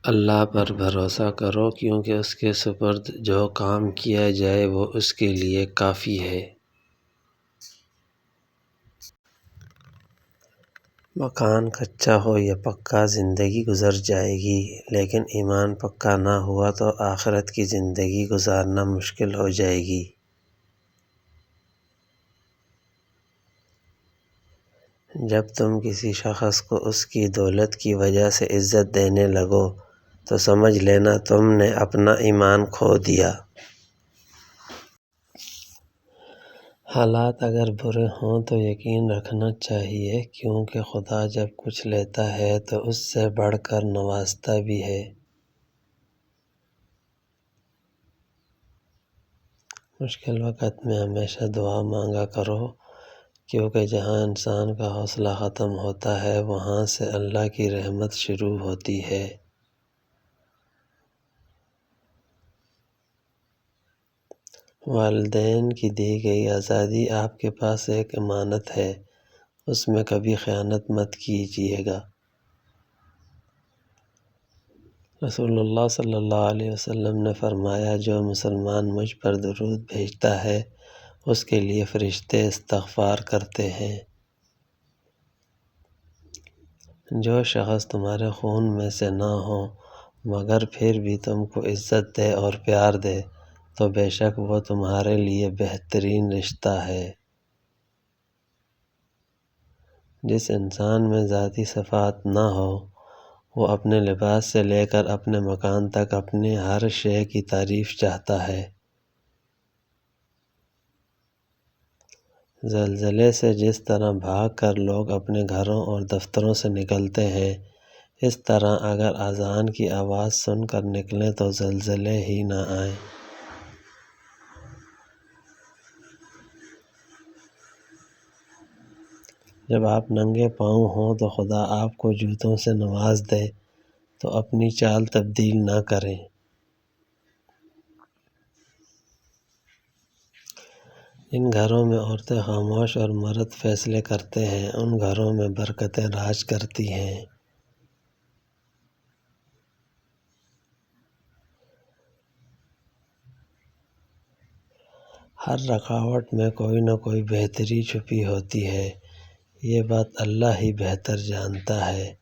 اللہ پر بھروسہ کرو، کیونکہ اس کے سپرد جو کام کیا جائے وہ اس کے لیے کافی ہے۔ مکان کچا ہو یا پکا زندگی گزر جائے گی، لیکن ایمان پکا نہ ہوا تو آخرت کی زندگی گزارنا مشکل ہو جائے گی۔ جب تم کسی شخص کو اس کی دولت کی وجہ سے عزت دینے لگو تو سمجھ لینا تم نے اپنا ایمان کھو دیا۔ حالات اگر برے ہوں تو یقین رکھنا چاہیے، کیونکہ خدا جب کچھ لیتا ہے تو اس سے بڑھ کر نوازتا بھی ہے۔ مشکل وقت میں ہمیشہ دعا مانگا کرو، کیونکہ جہاں انسان کا حوصلہ ختم ہوتا ہے وہاں سے اللہ کی رحمت شروع ہوتی ہے۔ والدین کی دی گئی آزادی آپ کے پاس ایک امانت ہے، اس میں کبھی خیانت مت کیجیے گا۔ رسول اللہ صلی اللہ علیہ وسلم نے فرمایا، جو مسلمان مجھ پر درود بھیجتا ہے اس کے لیے فرشتے استغفار کرتے ہیں۔ جو شخص تمہارے خون میں سے نہ ہو مگر پھر بھی تم کو عزت دے اور پیار دے تو بے شک وہ تمہارے لیے بہترین رشتہ ہے۔ جس انسان میں ذاتی صفات نہ ہو وہ اپنے لباس سے لے کر اپنے مکان تک اپنی ہر شے کی تعریف چاہتا ہے۔ زلزلے سے جس طرح بھاگ کر لوگ اپنے گھروں اور دفتروں سے نکلتے ہیں، اس طرح اگر اذان کی آواز سن کر نکلیں تو زلزلے ہی نہ آئیں۔ جب آپ ننگے پاؤں ہوں تو خدا آپ کو جوتوں سے نواز دے تو اپنی چال تبدیل نہ کریں۔ جن گھروں میں عورتیں خاموش اور مرد فیصلے کرتے ہیں ان گھروں میں برکتیں راج کرتی ہیں۔ ہر رکاوٹ میں کوئی نہ کوئی بہتری چھپی ہوتی ہے، یہ بات اللہ ہی بہتر جانتا ہے۔